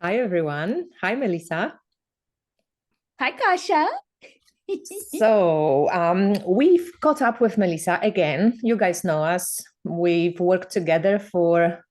Hi, everyone. Hi, Melissa. Hi, Kasha. We've caught up with Melissa again. You guys know us. We've worked together for a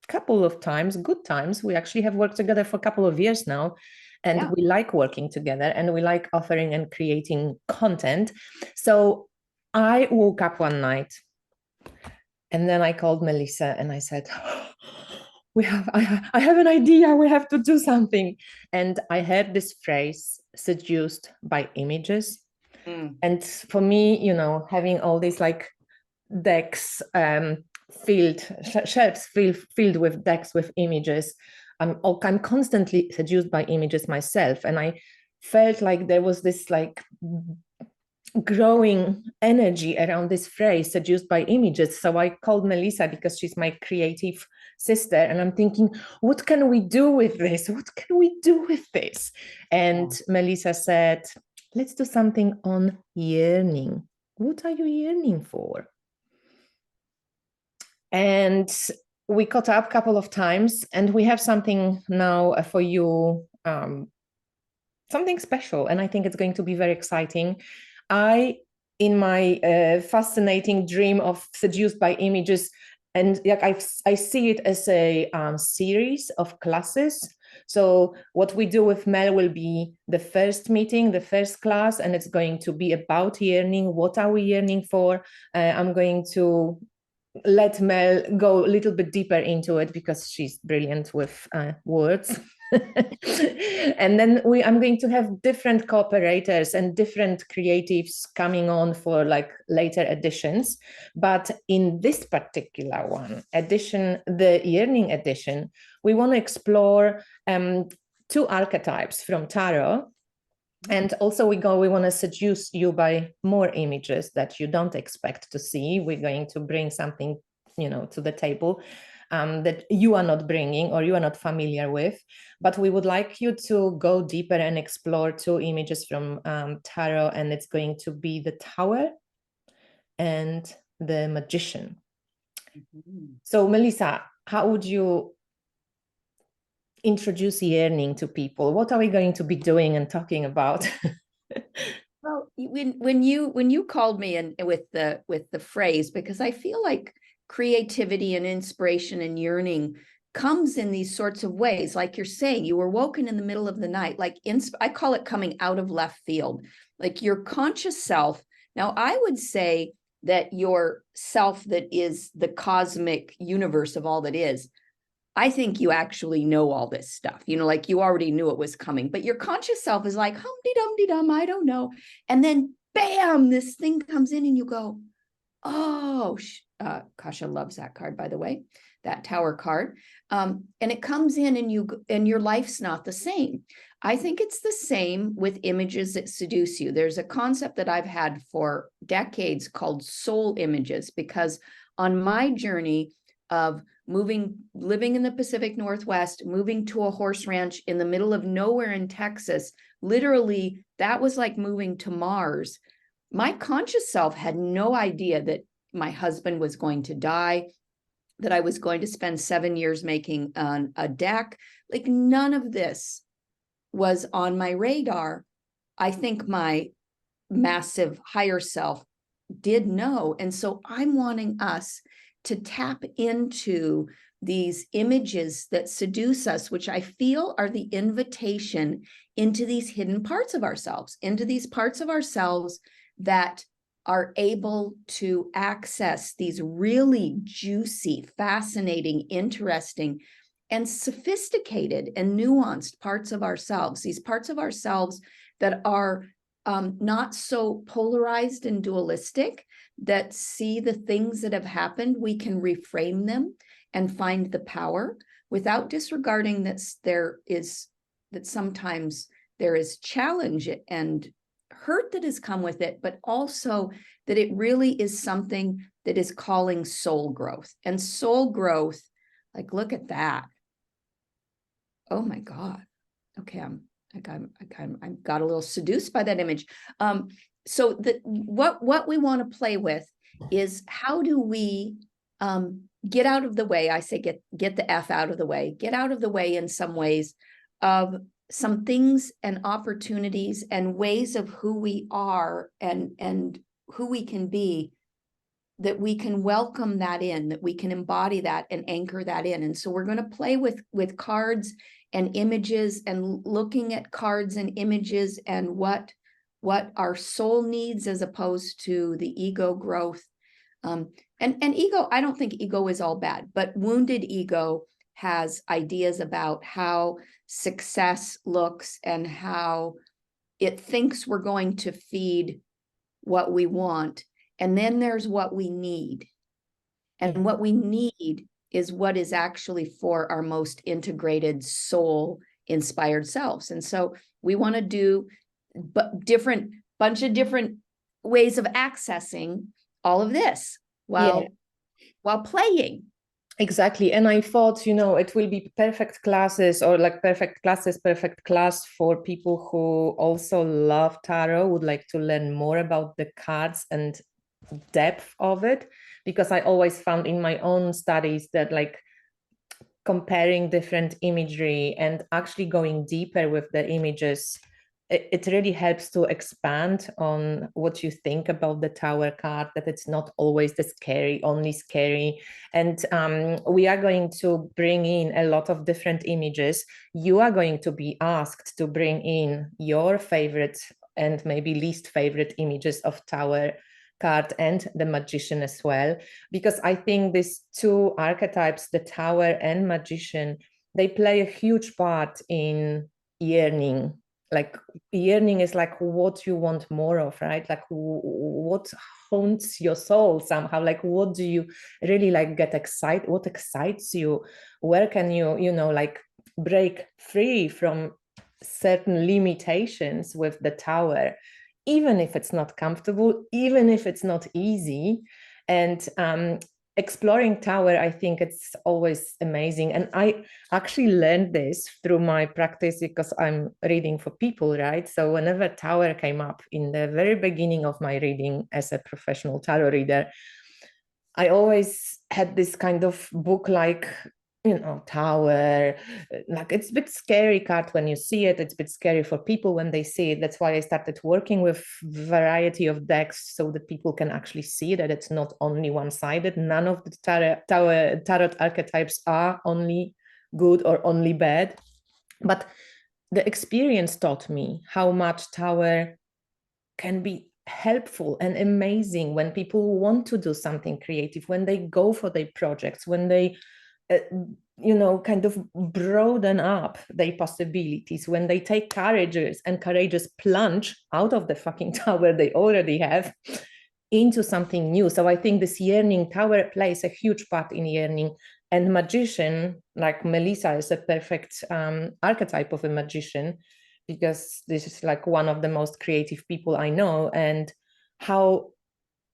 couple of times, good times. We actually have worked together for a couple of years now, and Yeah. we like working together and we like authoring and creating content. So I woke up one night and then I called Melissa and I said, I have an idea. We have to do something. And I heard this phrase, seduced by images. Mm. And for me, having all these like decks filled, shelves filled with decks with images, I'm constantly seduced by images myself. And I felt like there was this like growing energy around this phrase seduced by images. So I called Melissa because she's my creative sister, and I'm thinking, what can we do with this? What can we do with this? And Melissa said, let's do something on yearning. What are you yearning for? And we caught up a couple of times, and we have something now for you, something special. And I think it's going to be very exciting. In my fascinating dream of seduced by images, and like I see it as a series of classes. So what we do with Mel will be the first meeting, the first class, and it's going to be about yearning. What are we yearning for? I'm going to let Mel go a little bit deeper into it because she's brilliant with words. And then I'm going to have different cooperators and different creatives coming on for like later editions. But in this particular one edition, the Yearning edition, we want to explore two archetypes from tarot. And also we want to seduce you by more images that you don't expect to see. We're going to bring something, to the table that you are not bringing or you are not familiar with. But we would like you to go deeper and explore two images from tarot, and it's going to be the Tower and the Magician. Mhm. So, Melissa, how would you introduce yearning to people? What are we going to be doing and talking about? Well, when you called me and with the phrase, because I feel like creativity and inspiration and yearning comes in these sorts of ways. Like you're saying, you were woken in the middle of the night, like I call it coming out of left field, like your conscious self. Now, I would say that your self that is the cosmic universe of all that is, I think you actually know all this stuff, like you already knew it was coming, but your conscious self is like, humpty dumpty dum, I don't know. And then bam, this thing comes in and you go, oh, Kasha loves that card, by the way, that Tower card. And it comes in and your life's not the same. I think it's the same with images that seduce you. There's a concept that I've had for decades called soul images, because on my journey of living in the Pacific Northwest, moving to a horse ranch in the middle of nowhere in Texas, literally, that was like moving to Mars. My conscious self had no idea that my husband was going to die, that I was going to spend 7 years making a deck. Like none of this was on my radar. I think my massive higher self did know. And so I'm wanting us to tap into these images that seduce us, which I feel are the invitation into these hidden parts of ourselves, into these parts of ourselves that are able to access these really juicy, fascinating, interesting, and sophisticated and nuanced parts of ourselves, these parts of ourselves that are not so polarized and dualistic, that see the things that have happened, we can reframe them and find the power without disregarding that sometimes there is challenge and hurt that has come with it, but also that it really is something that is calling soul growth. And soul growth, like, look at that. Oh my God. Okay, I got a little seduced by that image. So what we want to play with is, how do we get out of the way. I say get the F out of the way. Get out of the way in some ways of some things and opportunities and ways of who we are and who we can be, that we can welcome that in, that we can embody that and anchor that in. And so we're going to play with cards and images and looking at cards and images and what our soul needs as opposed to the ego growth. And ego, I don't think ego is all bad, but wounded ego has ideas about how success looks and how it thinks we're going to feed what we want. And then there's what we need. And what we need is what is actually for our most integrated soul inspired selves. And so we want to do bunch of different ways of accessing all of this while playing. Exactly. And I thought, it will be perfect classes or like perfect class for people who also love tarot, would like to learn more about the cards and depth of it, because I always found in my own studies that like comparing different imagery and actually going deeper with the images, it really helps to expand on what you think about the Tower card, that it's not always only scary. And we are going to bring in a lot of different images. You are going to be asked to bring in your favorite and maybe least favorite images of Tower card and the Magician as well, because I think these two archetypes, the Tower and Magician, they play a huge part in yearning. Like yearning is like what you want more of, right? Like what haunts your soul somehow, like what do you really like get excited, what excites you, where can you like break free from certain limitations with the Tower, even if it's not comfortable, even if it's not easy. And exploring Tower, I think it's always amazing. And I actually learned this through my practice because I'm reading for people, right? So whenever Tower came up in the very beginning of my reading as a professional tarot reader, I always had this kind of book like, Tower, like it's a bit scary card when you see it. It's a bit scary for people when they see it. That's why I started working with variety of decks so that people can actually see that it's not only one-sided. None of the tarot archetypes are only good or only bad. But the experience taught me how much Tower can be helpful and amazing when people want to do something creative, when they go for their projects, when they kind of broaden up their possibilities, when they take courageous plunge out of the fucking Tower they already have into something new. So I think this Yearning, Tower plays a huge part in Yearning. And Magician, like Melissa, is a perfect archetype of a magician, because this is like one of the most creative people I know. And how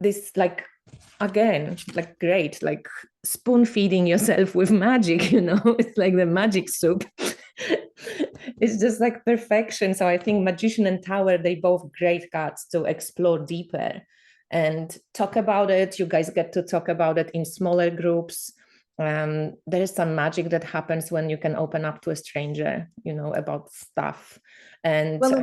this, like, again, like great, like spoon feeding yourself with magic, it's like the magic soup. It's just like perfection. So I think Magician and Tower, they both great cards to explore deeper and talk about it. You guys get to talk about it in smaller groups. There is some magic that happens when you can open up to a stranger, about stuff. And well,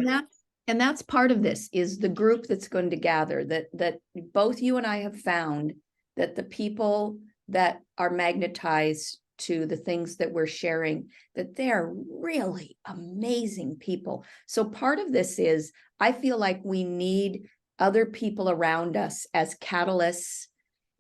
and that's part of this, is the group that's going to gather, that both you and I have found that the people that are magnetized to the things that we're sharing, that they're really amazing people. So part of this is, I feel like we need other people around us as catalysts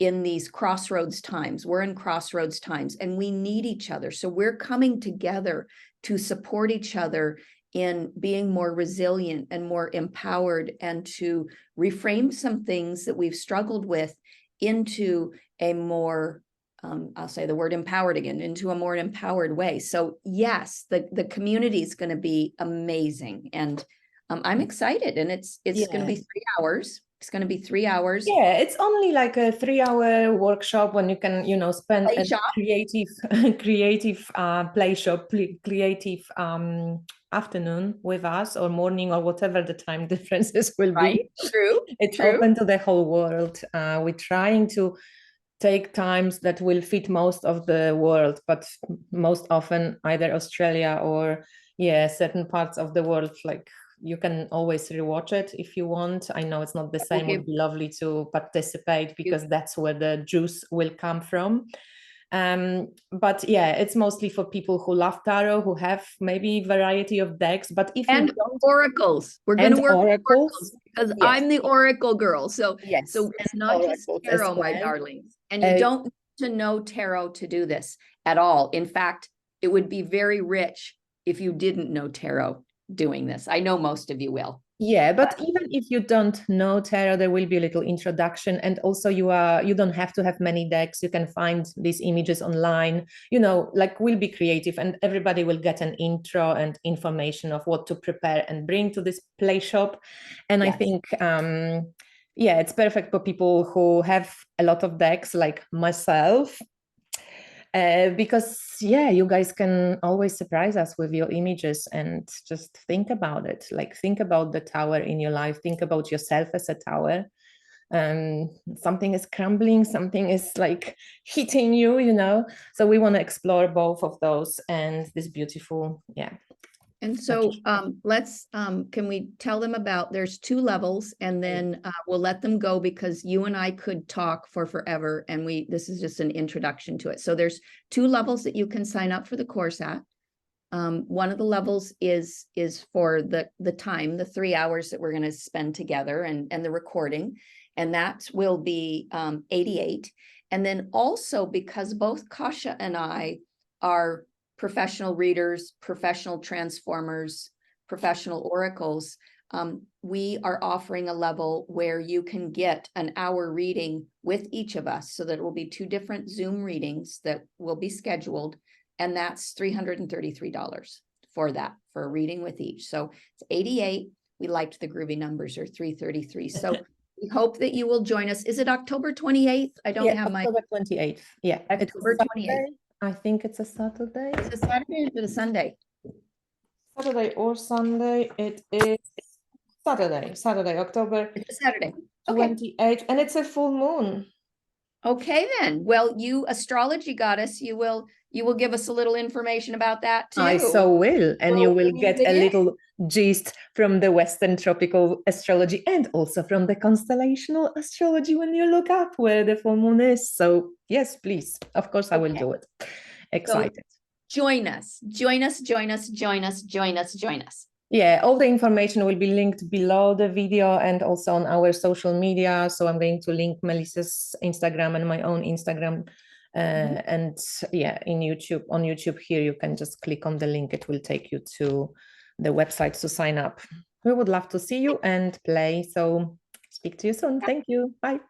in these crossroads times. We're in crossroads times and we need each other. So we're coming together to support each other in being more resilient and more empowered, and to reframe some things that we've struggled with into a more, I'll say the word empowered again, into a more empowered way. So yes, the community is going to be amazing. And I'm excited, and it's going to be 3 hours. It's going to be 3 hours. Yeah, it's only like a 3-hour workshop when you can, spend a creative play shop, creative afternoon with us, or morning, or whatever the time differences will be. True. It's open to the whole world. We're trying to take times that will fit most of the world, but most often either Australia or certain parts of the world. Like you can always rewatch it if you want. I know it's not the same. It would be lovely to participate because that's where the juice will come from. But yeah, it's mostly for people who love tarot, who have maybe variety of decks. But if you don't, oracles, we're going to work oracles because I'm the oracle girl. So so it's not just tarot, my darlings. And you don't need to know tarot to do this at all. In fact, it would be very rich if you didn't know tarot doing this. I know most of you will. Yeah, but even if you don't know tarot, there will be a little introduction, and also you don't have to have many decks. You can find these images online. You know, like we'll be creative, and everybody will get an intro and information of what to prepare and bring to this play shop. And I think, it's perfect for people who have a lot of decks, like myself. Because you guys can always surprise us with your images, and just think about it. Like think about the tower in your life, think about yourself as a tower. Something is crumbling, something is like hitting you, you know. So we want to explore both of those and this beautiful And so let's, can we tell them about, there's 2 levels, and then we'll let them go because you and I could talk for forever, and this is just an introduction to it. So there's 2 levels that you can sign up for the course at. One of the levels is for the time, the 3 hours that we're going to spend together and the recording, and that will be $88. And then also, because both Kasha and I are professional readers, professional transformers, professional oracles, we are offering a level where you can get an hour reading with each of us, so that it will be 2 different Zoom readings that will be scheduled, and that's $333 for a reading with each. So it's 88. We liked the groovy numbers, or 333. So we hope that you will join us. Is it October 28th? I don't have October 28th. Yeah, October 28th. I think it's a Saturday. It's a Saturday or a Sunday? Saturday or Sunday. It is Saturday, October. It's a Saturday. 28th, and it's a full moon. Okay, then. Well, you astrology goddess, you will give us a little information about that too. I so will, and you will get a little gist from the Western tropical astrology and also from the constellational astrology when you look up where the full moon is. So yes, please. Of course, I will do it. Excited. So join us. Join us, join us, join us, join us, join us. Yeah, all the information will be linked below the video and also on our social media. So I'm going to link Melissa's Instagram and my own Instagram. And on YouTube here, you can just click on the link. It will take you to the website to sign up. We would love to see you and play. So speak to you soon. Thank you. Bye.